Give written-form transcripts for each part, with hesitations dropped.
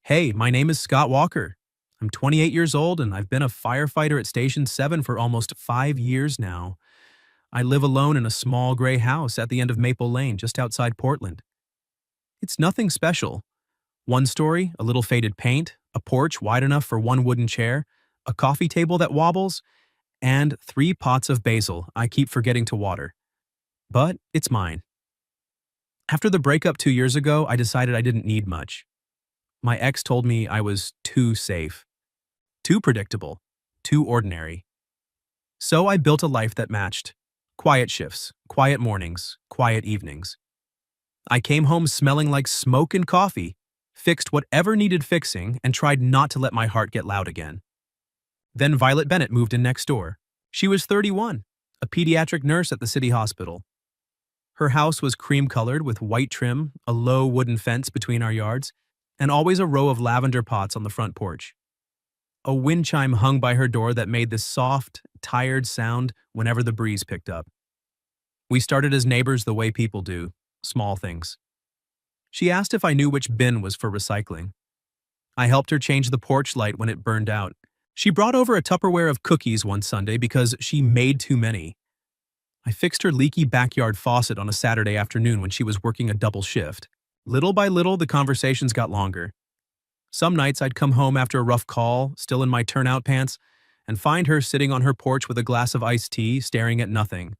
Hey, my name is Scott Walker. I'm 28 years old and I've been a firefighter at Station 7 for almost 5 years now. I live alone in a small gray house at the end of Maple Lane, just outside Portland. It's nothing special. One story, a little faded paint, a porch wide enough for one wooden chair, a coffee table that wobbles, and 3 pots of basil I keep forgetting to water. But it's mine. After the breakup 2 years ago, I decided I didn't need much. My ex told me I was too safe. Too predictable, too ordinary. So I built a life that matched. Quiet shifts, quiet mornings, quiet evenings. I came home smelling like smoke and coffee, fixed whatever needed fixing, and tried not to let my heart get loud again. Then Violet Bennett moved in next door. She was 31, a pediatric nurse at the city hospital. Her house was cream-colored with white trim, a low wooden fence between our yards, and always a row of lavender pots on the front porch. A wind chime hung by her door that made this soft, tired sound whenever the breeze picked up. We started as neighbors the way people do, small things. She asked if I knew which bin was for recycling. I helped her change the porch light when it burned out. She brought over a Tupperware of cookies one Sunday because she made too many. I fixed her leaky backyard faucet on a Saturday afternoon when she was working a double shift. Little by little, the conversations got longer. Some nights I'd come home after a rough call, still in my turnout pants, and find her sitting on her porch with a glass of iced tea, staring at nothing.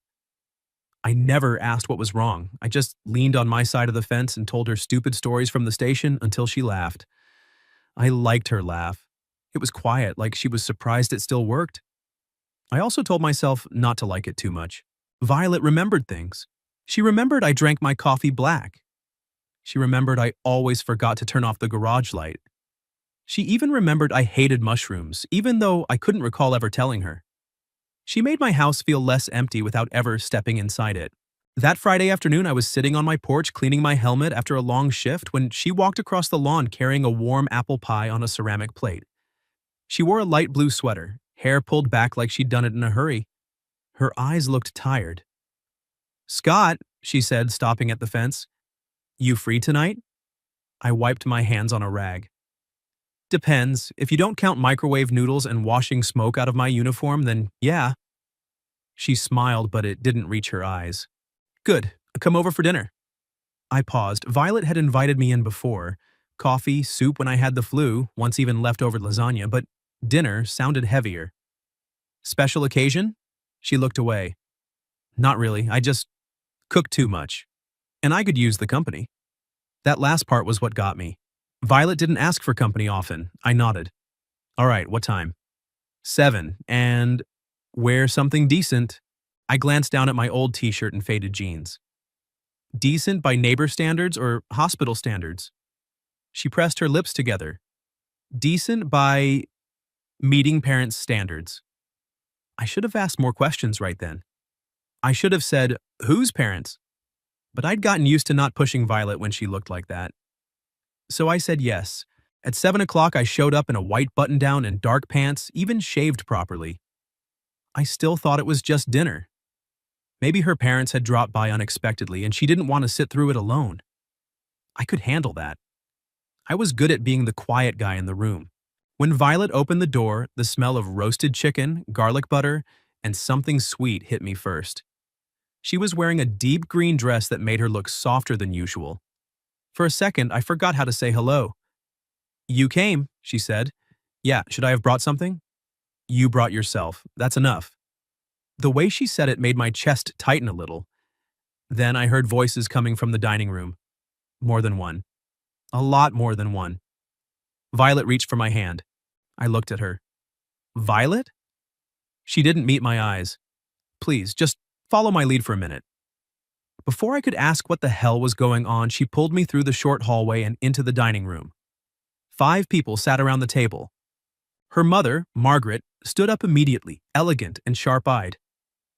I never asked what was wrong. I just leaned on my side of the fence and told her stupid stories from the station until she laughed. I liked her laugh. It was quiet, like she was surprised it still worked. I also told myself not to like it too much. Violet remembered things. She remembered I drank my coffee black. She remembered I always forgot to turn off the garage light. She even remembered I hated mushrooms, even though I couldn't recall ever telling her. She made my house feel less empty without ever stepping inside it. That Friday afternoon, I was sitting on my porch cleaning my helmet after a long shift when she walked across the lawn carrying a warm apple pie on a ceramic plate. She wore a light blue sweater, hair pulled back like she'd done it in a hurry. Her eyes looked tired. "Scott," she said, stopping at the fence. "You free tonight?" I wiped my hands on a rag. "Depends. If you don't count microwave noodles and washing smoke out of my uniform, then yeah." She smiled, but it didn't reach her eyes. "Good. Come over for dinner." I paused. Violet had invited me in before. Coffee, soup when I had the flu, once even leftover lasagna, but dinner sounded heavier. "Special occasion?" She looked away. "Not really. I just cook too much. And I could use the company." That last part was what got me. Violet didn't ask for company often. I nodded. "All right, what time?" "7, and wear something decent." I glanced down at my old t-shirt and faded jeans. "Decent by neighbor standards or hospital standards?" She pressed her lips together. "Decent by meeting parents' standards." I should have asked more questions right then. I should have said, "Whose parents?" But I'd gotten used to not pushing Violet when she looked like that. So I said yes. At 7 o'clock, I showed up in a white button-down and dark pants, even shaved properly. I still thought it was just dinner. Maybe her parents had dropped by unexpectedly and she didn't want to sit through it alone. I could handle that. I was good at being the quiet guy in the room. When Violet opened the door, the smell of roasted chicken, garlic butter, and something sweet hit me first. She was wearing a deep green dress that made her look softer than usual. For a second, I forgot how to say hello. "You came," she said. "Yeah, should I have brought something?" "You brought yourself. That's enough." The way she said it made my chest tighten a little. Then I heard voices coming from the dining room. More than one. A lot more than one. Violet reached for my hand. I looked at her. "Violet?" She didn't meet my eyes. "Please, just follow my lead for a minute." Before I could ask what the hell was going on, she pulled me through the short hallway and into the dining room. 5 people sat around the table. Her mother, Margaret, stood up immediately, elegant and sharp-eyed.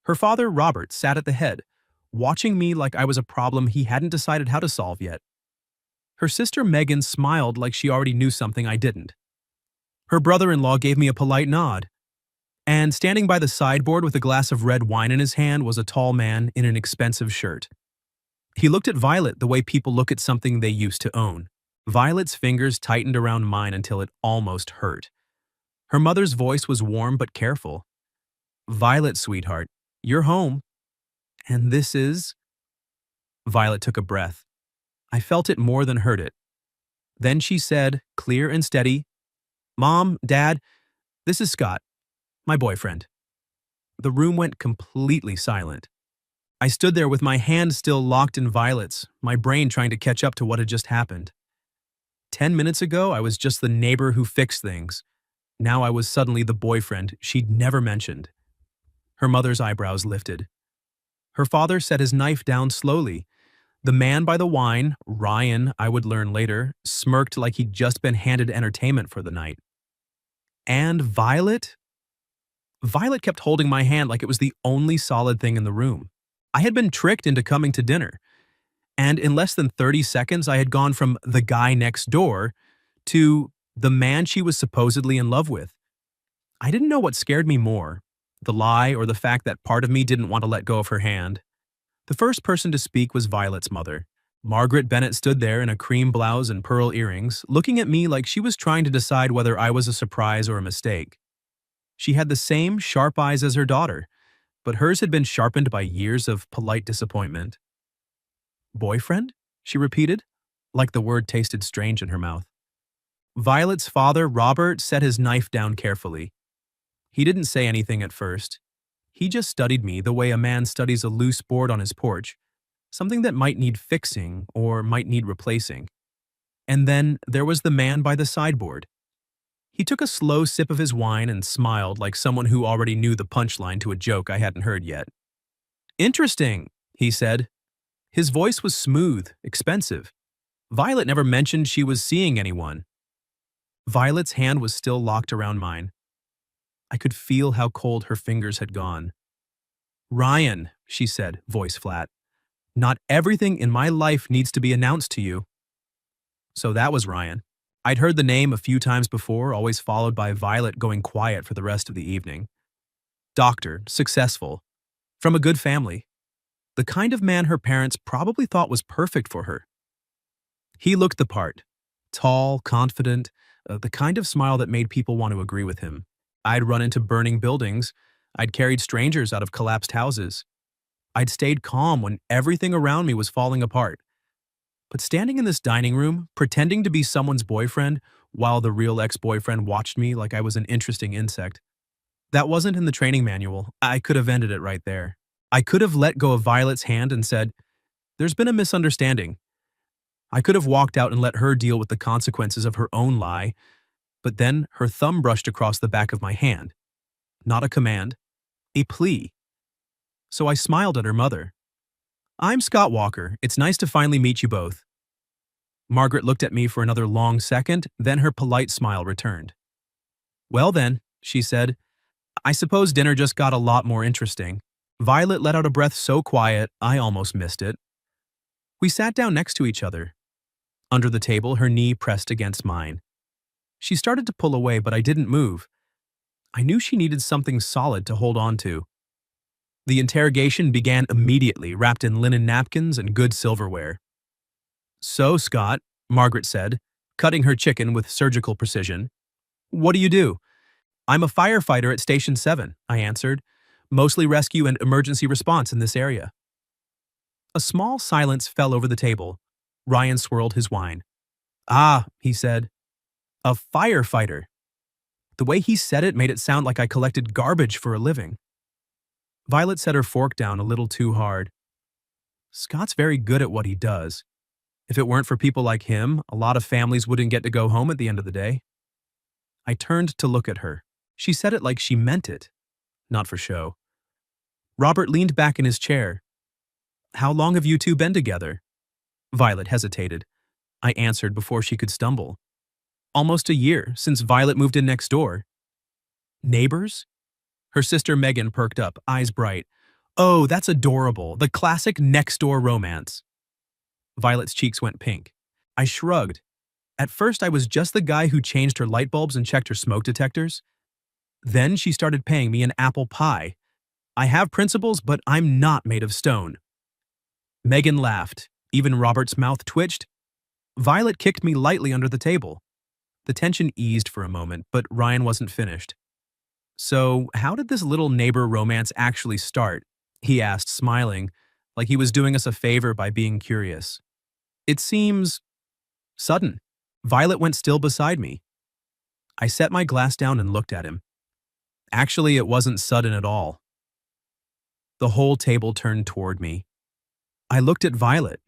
Her father, Robert, sat at the head, watching me like I was a problem he hadn't decided how to solve yet. Her sister Megan smiled like she already knew something I didn't. Her brother-in-law gave me a polite nod. And standing by the sideboard with a glass of red wine in his hand was a tall man in an expensive shirt. He looked at Violet the way people look at something they used to own. Violet's fingers tightened around mine until it almost hurt. Her mother's voice was warm but careful. Violet, sweetheart, you're home. And this is? Violet took a breath. I felt it more than heard it. Then she said, clear and steady, Mom, Dad, this is Scott, my boyfriend. The room went completely silent. I stood there with my hand still locked in Violet's, my brain trying to catch up to what had just happened. 10 minutes ago, I was just the neighbor who fixed things. Now I was suddenly the boyfriend she'd never mentioned. Her mother's eyebrows lifted. Her father set his knife down slowly. The man by the wine, Ryan, I would learn later, smirked like he'd just been handed entertainment for the night. And Violet? Violet kept holding my hand like it was the only solid thing in the room. I had been tricked into coming to dinner. And in less than 30 seconds, I had gone from the guy next door to the man she was supposedly in love with. I didn't know what scared me more, the lie or the fact that part of me didn't want to let go of her hand. The first person to speak was Violet's mother. Margaret Bennett stood there in a cream blouse and pearl earrings, looking at me like she was trying to decide whether I was a surprise or a mistake. She had the same sharp eyes as her daughter, but hers had been sharpened by years of polite disappointment. Boyfriend? She repeated, like the word tasted strange in her mouth. Violet's father, Robert, set his knife down carefully. He didn't say anything at first. He just studied me the way a man studies a loose board on his porch, something that might need fixing or might need replacing. And then there was the man by the sideboard. He took a slow sip of his wine and smiled like someone who already knew the punchline to a joke I hadn't heard yet. Interesting, he said. His voice was smooth, expensive. Violet never mentioned she was seeing anyone. Violet's hand was still locked around mine. I could feel how cold her fingers had gone. Ryan, she said, voice flat. Not everything in my life needs to be announced to you. So that was Ryan. I'd heard the name a few times before, always followed by Violet going quiet for the rest of the evening. Doctor, successful, from a good family. The kind of man her parents probably thought was perfect for her. He looked the part. Tall, confident, the kind of smile that made people want to agree with him. I'd run into burning buildings. I'd carried strangers out of collapsed houses. I'd stayed calm when everything around me was falling apart. But standing in this dining room, pretending to be someone's boyfriend while the real ex-boyfriend watched me like I was an interesting insect, that wasn't in the training manual. I could have ended it right there. I could have let go of Violet's hand and said, "There's been a misunderstanding." I could have walked out and let her deal with the consequences of her own lie, but then her thumb brushed across the back of my hand. Not a command, a plea. So I smiled at her mother. "I'm Scott Walker. It's nice to finally meet you both." Margaret looked at me for another long second, then her polite smile returned. "Well then," she said, "I suppose dinner just got a lot more interesting." Violet let out a breath so quiet, I almost missed it. We sat down next to each other. Under the table, her knee pressed against mine. She started to pull away, but I didn't move. I knew she needed something solid to hold on to. The interrogation began immediately, wrapped in linen napkins and good silverware. "So, Scott," Margaret said, cutting her chicken with surgical precision, "what do you do?" "I'm a firefighter at Station 7, I answered, "mostly rescue and emergency response in this area." A small silence fell over the table. Ryan swirled his wine. "Ah," he said, "a firefighter." The way he said it made it sound like I collected garbage for a living. Violet set her fork down a little too hard. "Scott's very good at what he does. If it weren't for people like him, a lot of families wouldn't get to go home at the end of the day." I turned to look at her. She said it like she meant it, not for show. Robert leaned back in his chair. "How long have you two been together?" Violet hesitated. I answered before she could stumble. "Almost a year, since Violet moved in next door." "Neighbors?" Her sister Megan perked up, eyes bright. "Oh, that's adorable. The classic next-door romance." Violet's cheeks went pink. I shrugged. At first, I was just the guy who changed her light bulbs and checked her smoke detectors. Then she started paying me an apple pie. I have principles, but I'm not made of stone. Megan laughed. Even Robert's mouth twitched. Violet kicked me lightly under the table. The tension eased for a moment, but Ryan wasn't finished. So, how did this little neighbor romance actually start? He asked, smiling, like he was doing us a favor by being curious. It seems sudden. Violet went still beside me. I set my glass down and looked at him. Actually, it wasn't sudden at all. The whole table turned toward me. I looked at Violet.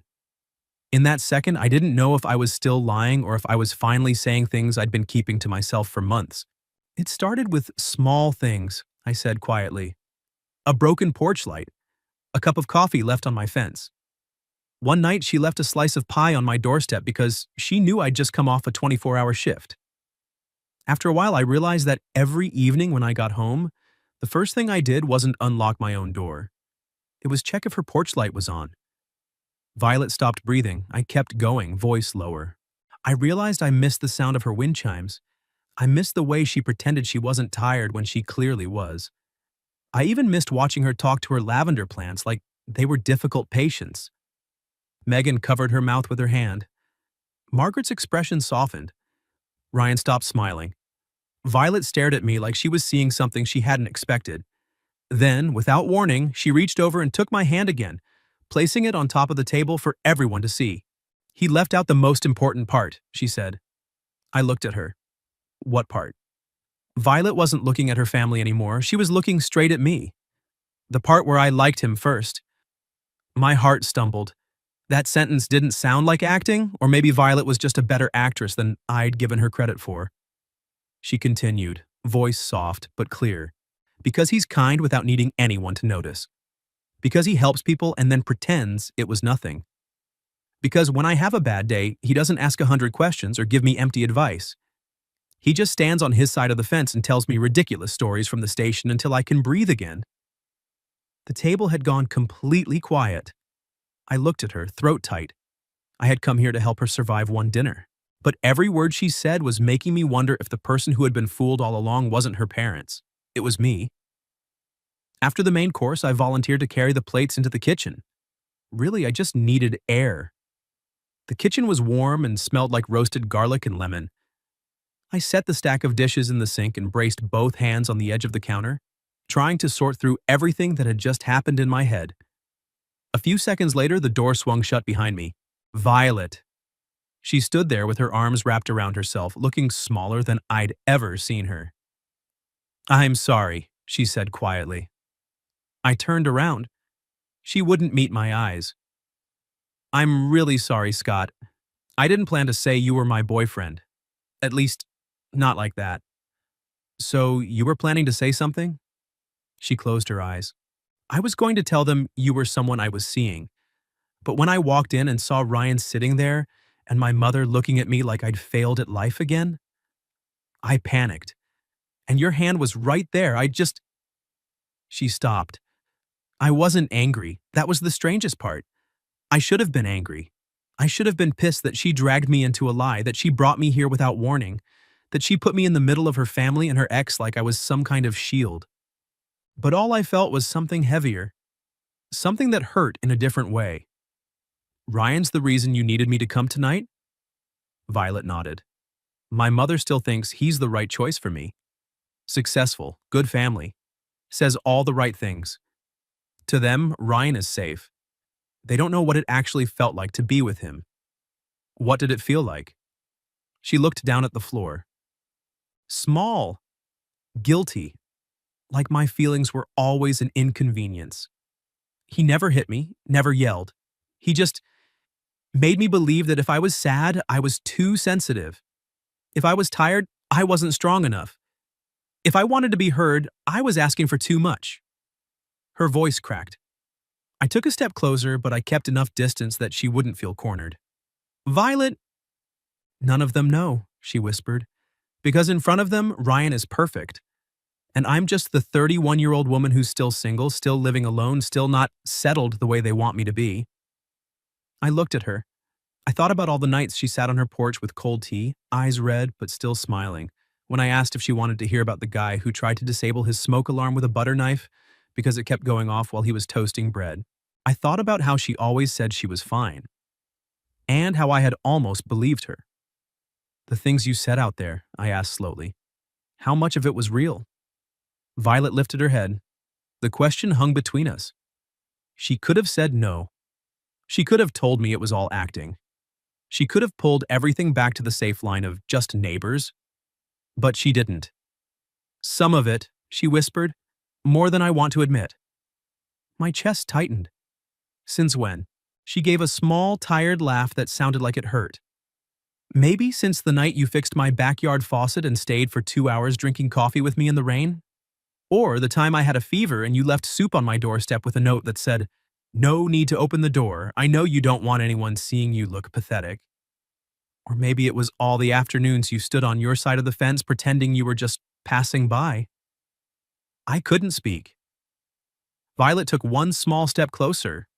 In that second, I didn't know if I was still lying or if I was finally saying things I'd been keeping to myself for months. It started with small things, I said quietly. A broken porch light, a cup of coffee left on my fence. One night, she left a slice of pie on my doorstep because she knew I'd just come off a 24-hour shift. After a while, I realized that every evening when I got home, the first thing I did wasn't unlock my own door. It was check if her porch light was on. Violet stopped breathing. I kept going, voice lower. I realized I missed the sound of her wind chimes. I missed the way she pretended she wasn't tired when she clearly was. I even missed watching her talk to her lavender plants like they were difficult patients. Megan covered her mouth with her hand. Margaret's expression softened. Ryan stopped smiling. Violet stared at me like she was seeing something she hadn't expected. Then, without warning, she reached over and took my hand again, placing it on top of the table for everyone to see. He left out the most important part, she said. I looked at her. What part? Violet wasn't looking at her family anymore. She was looking straight at me. The part where I liked him first. My heart stumbled. That sentence didn't sound like acting, or maybe Violet was just a better actress than I'd given her credit for. She continued, voice soft but clear. Because he's kind without needing anyone to notice. Because he helps people and then pretends it was nothing. Because when I have a bad day, he doesn't ask 100 questions or give me empty advice. He just stands on his side of the fence and tells me ridiculous stories from the station until I can breathe again. The table had gone completely quiet. I looked at her, throat tight. I had come here to help her survive one dinner. But every word she said was making me wonder if the person who had been fooled all along wasn't her parents. It was me. After the main course, I volunteered to carry the plates into the kitchen. Really, I just needed air. The kitchen was warm and smelled like roasted garlic and lemon. I set the stack of dishes in the sink and braced both hands on the edge of the counter, trying to sort through everything that had just happened in my head. A few seconds later, the door swung shut behind me. Violet. She stood there with her arms wrapped around herself, looking smaller than I'd ever seen her. I'm sorry, she said quietly. I turned around. She wouldn't meet my eyes. I'm really sorry, Scott. I didn't plan to say you were my boyfriend. At least, not like that. So, you were planning to say something? She closed her eyes. I was going to tell them you were someone I was seeing. But when I walked in and saw Ryan sitting there and my mother looking at me like I'd failed at life again, I panicked. And your hand was right there. She stopped. I wasn't angry. That was the strangest part. I should have been angry. I should have been pissed that she dragged me into a lie, that she brought me here without warning, that she put me in the middle of her family and her ex like I was some kind of shield. But all I felt was something heavier, something that hurt in a different way. Ryan's the reason you needed me to come tonight? Violet nodded. My mother still thinks he's the right choice for me. Successful, good family, says all the right things. To them, Ryan is safe. They don't know what it actually felt like to be with him. What did it feel like? She looked down at the floor. Small. Guilty. Like my feelings were always an inconvenience. He never hit me, never yelled. He just made me believe that if I was sad, I was too sensitive. If I was tired, I wasn't strong enough. If I wanted to be heard, I was asking for too much. Her voice cracked. I took a step closer, but I kept enough distance that she wouldn't feel cornered. Violet, none of them know, she whispered, because in front of them, Ryan is perfect. And I'm just the 31-year-old woman who's still single, still living alone, still not settled the way they want me to be. I looked at her. I thought about all the nights she sat on her porch with cold tea, eyes red but still smiling, when I asked if she wanted to hear about the guy who tried to disable his smoke alarm with a butter knife because it kept going off while he was toasting bread. I thought about how she always said she was fine. and how I had almost believed her. The things you said out there, I asked slowly. How much of it was real? Violet lifted her head. The question hung between us. She could have said no. She could have told me it was all acting. She could have pulled everything back to the safe line of just neighbors. But she didn't. Some of it, she whispered, more than I want to admit. My chest tightened. Since when? She gave a small, tired laugh that sounded like it hurt. Maybe since the night you fixed my backyard faucet and stayed for 2 hours drinking coffee with me in the rain? Or the time I had a fever and you left soup on my doorstep with a note that said, "No need to open the door. I know you don't want anyone seeing you look pathetic." Or maybe it was all the afternoons you stood on your side of the fence pretending you were just passing by. I couldn't speak. Violet took one small step closer.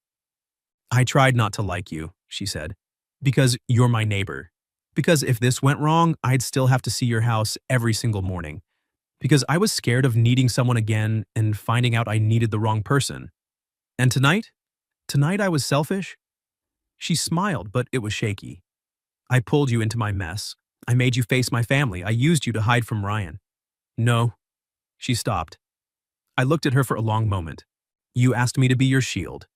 I tried not to like you, she said, because you're my neighbor. Because if this went wrong, I'd still have to see your house every single morning. Because I was scared of needing someone again and finding out I needed the wrong person. And tonight I was selfish? She smiled, but it was shaky. I pulled you into my mess. I made you face my family. I used you to hide from Ryan. No. She stopped. I looked at her for a long moment. You asked me to be your shield.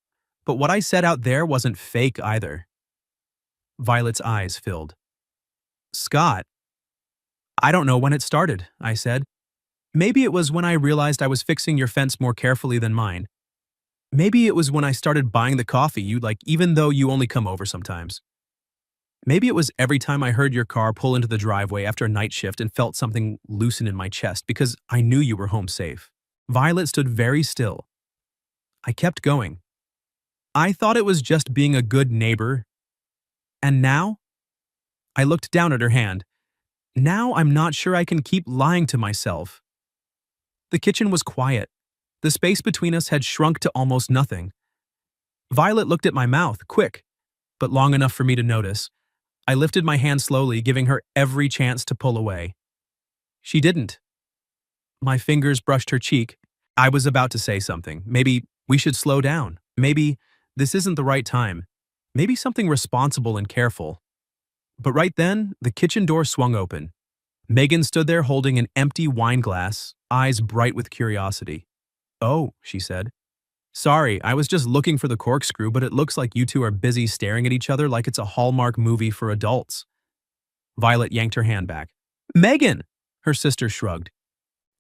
But what I said out there wasn't fake either. Violet's eyes filled. Scott. I don't know when it started, I said. Maybe it was when I realized I was fixing your fence more carefully than mine. Maybe it was when I started buying the coffee you like even though you only come over sometimes. Maybe it was every time I heard your car pull into the driveway after a night shift and felt something loosen in my chest because I knew you were home safe. Violet stood very still. I kept going. I thought it was just being a good neighbor. And now? I looked down at her hand. Now I'm not sure I can keep lying to myself. The kitchen was quiet. The space between us had shrunk to almost nothing. Violet looked at my mouth, quick, but long enough for me to notice. I lifted my hand slowly, giving her every chance to pull away. She didn't. My fingers brushed her cheek. I was about to say something. Maybe we should slow down. Maybe this isn't the right time. Maybe something responsible and careful. But right then, the kitchen door swung open. Megan stood there holding an empty wine glass, eyes bright with curiosity. Oh, she said. Sorry, I was just looking for the corkscrew, but it looks like you two are busy staring at each other like it's a Hallmark movie for adults. Violet yanked her hand back. Megan! Her sister shrugged.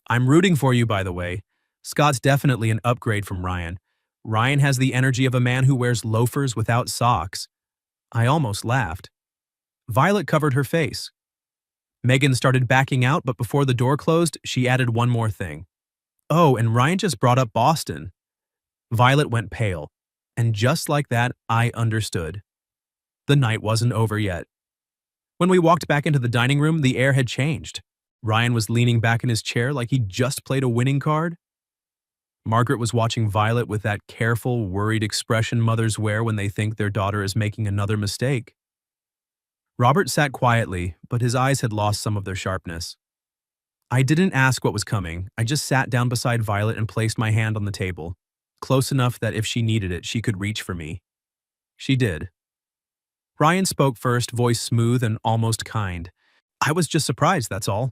I'm rooting for you, by the way. Scott's definitely an upgrade from Ryan. Ryan has the energy of a man who wears loafers without socks. I almost laughed. Violet covered her face. Megan started backing out, but before the door closed, she added one more thing. Oh, and Ryan just brought up Boston. Violet went pale, and just like that, I understood. The night wasn't over yet. When we walked back into the dining room, the air had changed. Ryan was leaning back in his chair like he'd just played a winning card. Margaret was watching Violet with that careful, worried expression mothers wear when they think their daughter is making another mistake. Robert sat quietly, but his eyes had lost some of their sharpness. I didn't ask what was coming. I just sat down beside Violet and placed my hand on the table, close enough that if she needed it, she could reach for me. She did. Ryan spoke first, voice smooth and almost kind. I was just surprised, that's all.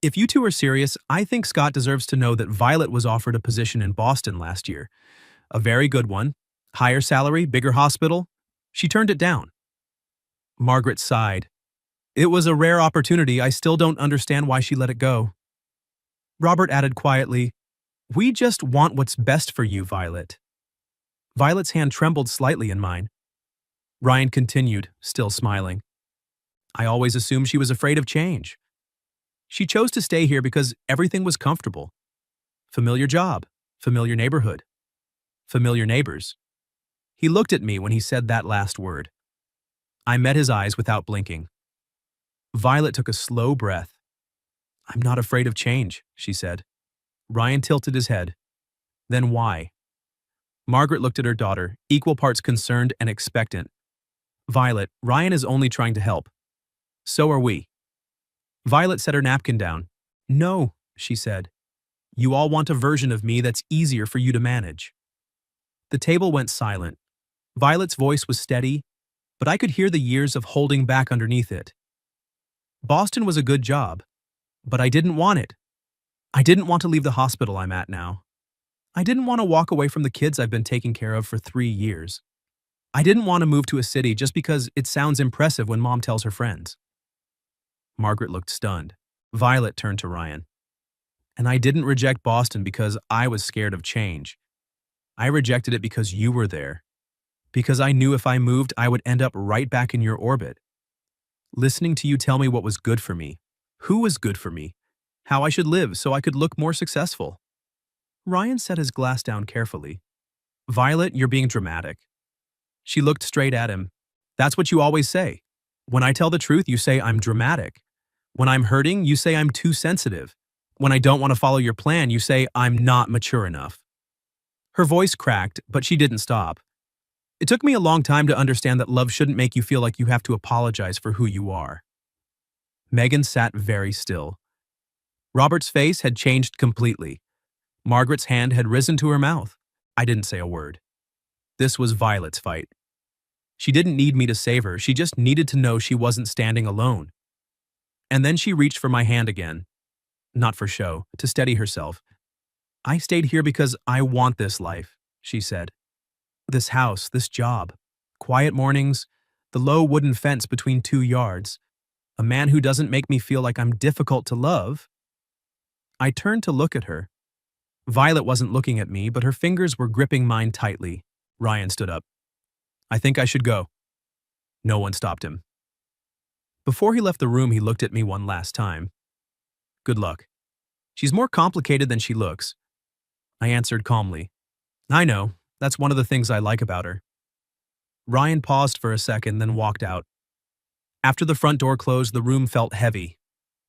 If you two are serious, I think Scott deserves to know that Violet was offered a position in Boston last year. A very good one. Higher salary, bigger hospital. She turned it down. Margaret sighed. It was a rare opportunity. I still don't understand why she let it go. Robert added quietly, We just want what's best for you, Violet. Violet's hand trembled slightly in mine. Ryan continued, still smiling. I always assumed she was afraid of change. She chose to stay here because everything was comfortable. Familiar job, familiar neighborhood, familiar neighbors. He looked at me when he said that last word. I met his eyes without blinking. Violet took a slow breath. I'm not afraid of change, she said. Ryan tilted his head. Then why? Margaret looked at her daughter, equal parts concerned and expectant. Violet, Ryan is only trying to help. So are we. Violet set her napkin down. No, she said. You all want a version of me that's easier for you to manage. The table went silent. Violet's voice was steady. but I could hear the years of holding back underneath it. Boston was a good job, but I didn't want it. I didn't want to leave the hospital I'm at now. I didn't want to walk away from the kids I've been taking care of for 3 years. I didn't want to move to a city just because it sounds impressive when Mom tells her friends. Margaret looked stunned. Violet turned to Ryan. And I didn't reject Boston because I was scared of change. I rejected it because you were there. Because I knew if I moved, I would end up right back in your orbit. Listening to you tell me what was good for me, who was good for me, how I should live so I could look more successful. Ryan set his glass down carefully. Violet, you're being dramatic. She looked straight at him. That's what you always say. When I tell the truth, you say I'm dramatic. When I'm hurting, you say I'm too sensitive. When I don't want to follow your plan, you say I'm not mature enough. Her voice cracked, but she didn't stop. It took me a long time to understand that love shouldn't make you feel like you have to apologize for who you are. Megan sat very still. Robert's face had changed completely. Margaret's hand had risen to her mouth. I didn't say a word. This was Violet's fight. She didn't need me to save her, she just needed to know she wasn't standing alone. And then she reached for my hand again. Not for show, to steady herself. I stayed here because I want this life, she said. This house, this job. Quiet mornings, the low wooden fence between 2 yards. A man who doesn't make me feel like I'm difficult to love. I turned to look at her. Violet wasn't looking at me, but her fingers were gripping mine tightly. Ryan stood up. I think I should go. No one stopped him. Before he left the room, he looked at me one last time. Good luck. She's more complicated than she looks. I answered calmly. I know, that's one of the things I like about her. Ryan paused for a second, then walked out. After the front door closed, the room felt heavy.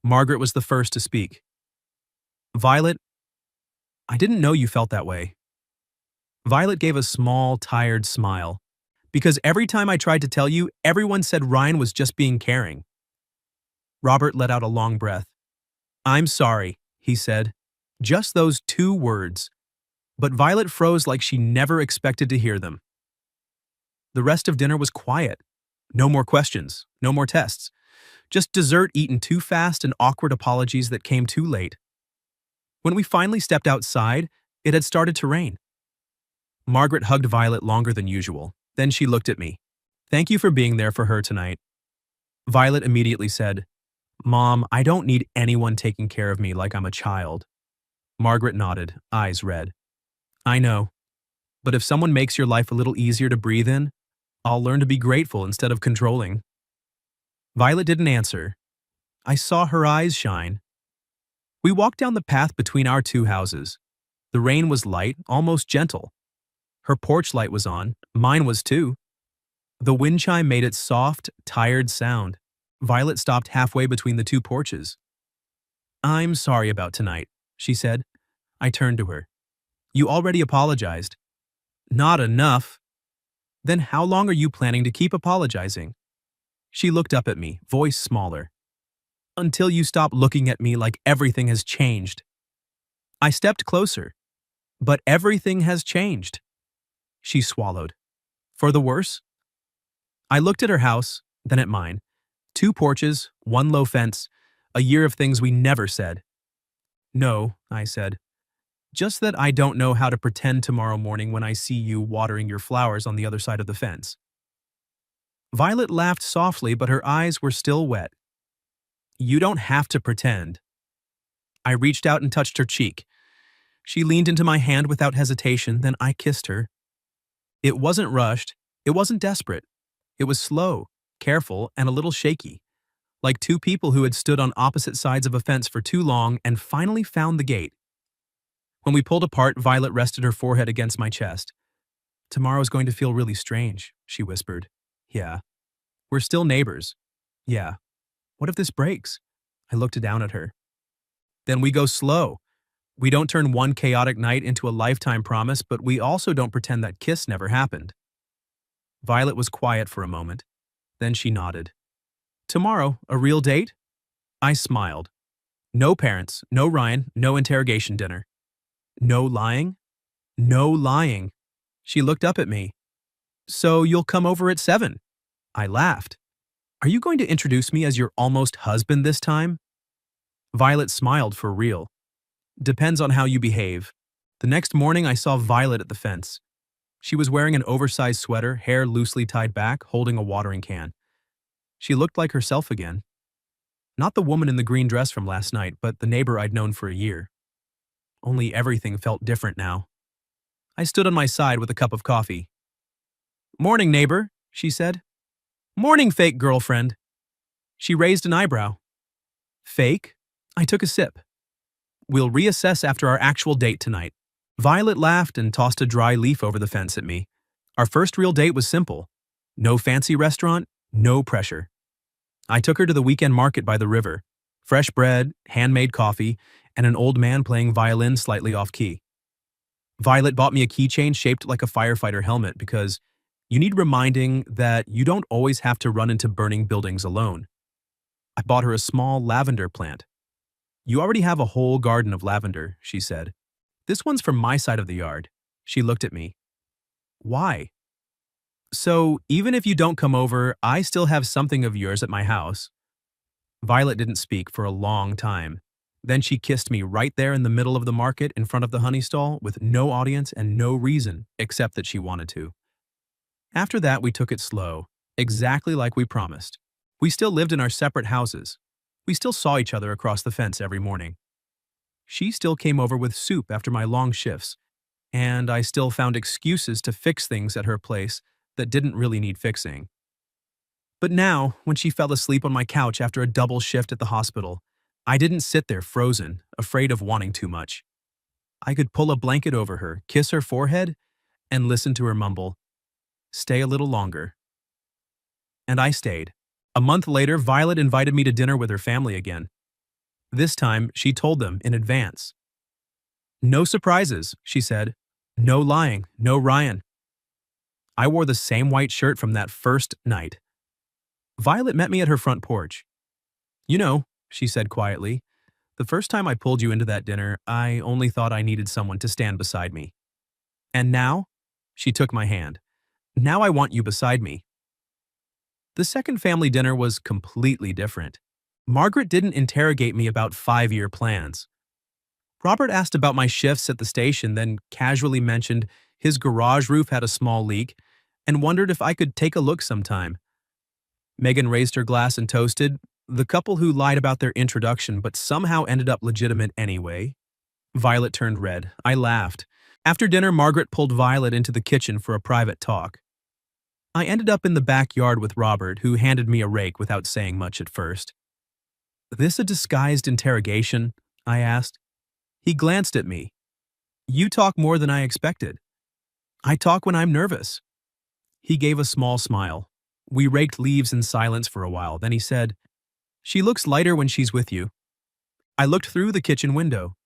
Margaret was the first to speak. Violet, I didn't know you felt that way. Violet gave a small, tired smile. Because every time I tried to tell you, everyone said Ryan was just being caring. Robert let out a long breath. I'm sorry, he said. Just those 2 words. But Violet froze like she never expected to hear them. The rest of dinner was quiet. No more questions, no more tests. Just dessert eaten too fast and awkward apologies that came too late. When we finally stepped outside, it had started to rain. Margaret hugged Violet longer than usual. Then she looked at me. Thank you for being there for her tonight. Violet immediately said, Mom, I don't need anyone taking care of me like I'm a child. Margaret nodded, eyes red. I know. But if someone makes your life a little easier to breathe in, I'll learn to be grateful instead of controlling. Violet didn't answer. I saw her eyes shine. We walked down the path between our 2 houses. The rain was light, almost gentle. Her porch light was on, mine was too. The wind chime made its soft, tired sound. Violet stopped halfway between the 2 porches. I'm sorry about tonight, she said. I turned to her. You already apologized. Not enough. Then how long are you planning to keep apologizing? She looked up at me, voice smaller. Until you stop looking at me like everything has changed. I stepped closer. But everything has changed. She swallowed. For the worse? I looked at her house, then at mine. 2 porches, 1 low fence, a year of things we never said. No, I said. Just that I don't know how to pretend tomorrow morning when I see you watering your flowers on the other side of the fence. Violet laughed softly, but her eyes were still wet. You don't have to pretend. I reached out and touched her cheek. She leaned into my hand without hesitation, then I kissed her. It wasn't rushed, it wasn't desperate. It was slow, careful, and a little shaky, like 2 people who had stood on opposite sides of a fence for too long and finally found the gate. When we pulled apart, Violet rested her forehead against my chest. Tomorrow's going to feel really strange, she whispered. Yeah. We're still neighbors. Yeah. What if this breaks? I looked down at her. Then we go slow. We don't turn one chaotic night into a lifetime promise, but we also don't pretend that kiss never happened. Violet was quiet for a moment. Then she nodded. Tomorrow, a real date? I smiled. No parents, no Ryan, no interrogation dinner. No lying? No lying. She looked up at me. So you'll come over at 7? I laughed. Are you going to introduce me as your almost husband this time? Violet smiled for real. Depends on how you behave. The next morning, I saw Violet at the fence. She was wearing an oversized sweater, hair loosely tied back, holding a watering can. She looked like herself again. Not the woman in the green dress from last night, but the neighbor I'd known for a year. Only everything felt different now. I stood on my side with a cup of coffee. Morning, neighbor, she said. Morning, fake girlfriend. She raised an eyebrow. Fake? I took a sip. We'll reassess after our actual date tonight. Violet laughed and tossed a dry leaf over the fence at me. Our first real date was simple. No fancy restaurant, no pressure. I took her to the weekend market by the river. Fresh bread, handmade coffee, and an old man playing violin slightly off-key. Violet bought me a keychain shaped like a firefighter helmet because you need reminding that you don't always have to run into burning buildings alone. I bought her a small lavender plant. You already have a whole garden of lavender, she said. This one's from my side of the yard. She looked at me. Why? So, even if you don't come over, I still have something of yours at my house. Violet didn't speak for a long time. Then she kissed me right there in the middle of the market in front of the honey stall with no audience and no reason except that she wanted to. After that, we took it slow, exactly like we promised. We still lived in our separate houses. We still saw each other across the fence every morning. She still came over with soup after my long shifts, and I still found excuses to fix things at her place that didn't really need fixing. But now, when she fell asleep on my couch after a double shift at the hospital, I didn't sit there frozen, afraid of wanting too much. I could pull a blanket over her, kiss her forehead, and listen to her mumble, "Stay a little longer." And I stayed. A month later, Violet invited me to dinner with her family again. This time, she told them in advance. No surprises, she said. No lying, no Ryan. I wore the same white shirt from that first night. Violet met me at her front porch. You know, she said quietly, the first time I pulled you into that dinner, I only thought I needed someone to stand beside me. And now? She took my hand. Now I want you beside me. The second family dinner was completely different. Margaret didn't interrogate me about 5-year plans. Robert asked about my shifts at the station, then casually mentioned his garage roof had a small leak and wondered if I could take a look sometime. Megan raised her glass and toasted, the couple who lied about their introduction but somehow ended up legitimate anyway. Violet turned red. I laughed. After dinner, Margaret pulled Violet into the kitchen for a private talk. I ended up in the backyard with Robert, who handed me a rake without saying much at first. This a disguised interrogation? I asked. He glanced at me. You talk more than I expected. I talk when I'm nervous. He gave a small smile. We raked leaves in silence for a while, then he said, She looks lighter when she's with you. I looked through the kitchen window.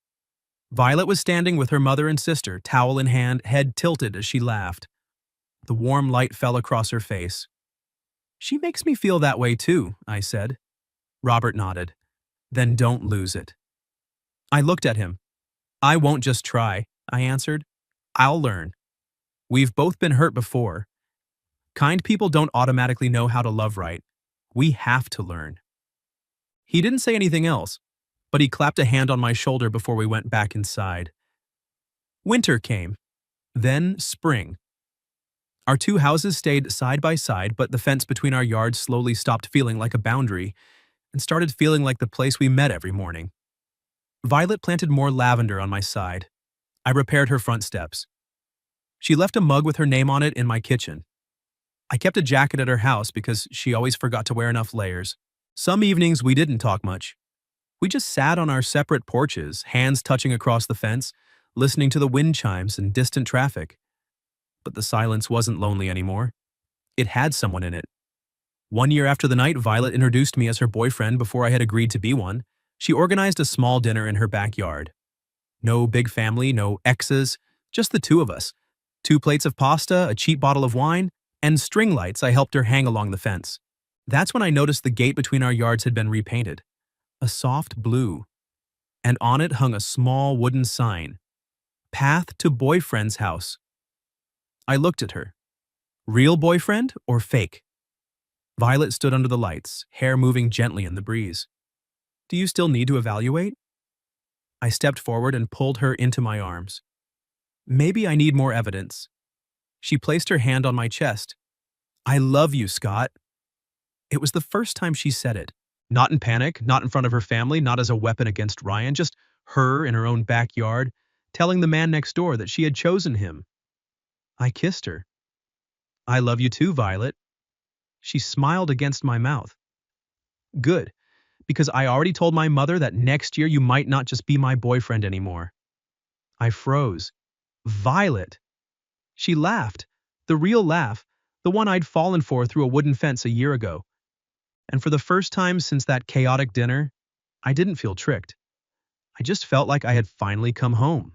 Violet was standing with her mother and sister, towel in hand, head tilted as she laughed. The warm light fell across her face. She makes me feel that way too, I said. Robert nodded. Then don't lose it. I looked at him. I won't just try, I answered. I'll learn. We've both been hurt before. Kind people don't automatically know how to love right. We have to learn. He didn't say anything else, but he clapped a hand on my shoulder before we went back inside. Winter came. Then spring. Our two houses stayed side by side, but the fence between our yards slowly stopped feeling like a boundary and started feeling like the place we met every morning. Violet planted more lavender on my side. I repaired her front steps. She left a mug with her name on it in my kitchen. I kept a jacket at her house because she always forgot to wear enough layers. Some evenings we didn't talk much. We just sat on our separate porches, hands touching across the fence, listening to the wind chimes and distant traffic. But the silence wasn't lonely anymore. It had someone in it. 1 year after the night Violet introduced me as her boyfriend before I had agreed to be one, she organized a small dinner in her backyard. No big family, no exes, just the two of us. 2 plates of pasta, a cheap bottle of wine, and string lights I helped her hang along the fence. That's when I noticed the gate between our yards had been repainted. A soft blue. And on it hung a small wooden sign. Path to boyfriend's house. I looked at her. Real boyfriend or fake? Violet stood under the lights, hair moving gently in the breeze. Do you still need to evaluate? I stepped forward and pulled her into my arms. Maybe I need more evidence. She placed her hand on my chest. I love you, Scott. It was the first time she said it. Not in panic, not in front of her family, not as a weapon against Ryan, just her in her own backyard, telling the man next door that she had chosen him. I kissed her. I love you too, Violet. She smiled against my mouth. Good, because I already told my mother that next year you might not just be my boyfriend anymore. I froze. Violet. She laughed, the real laugh, the one I'd fallen for through a wooden fence a year ago. And for the first time since that chaotic dinner, I didn't feel tricked. I just felt like I had finally come home.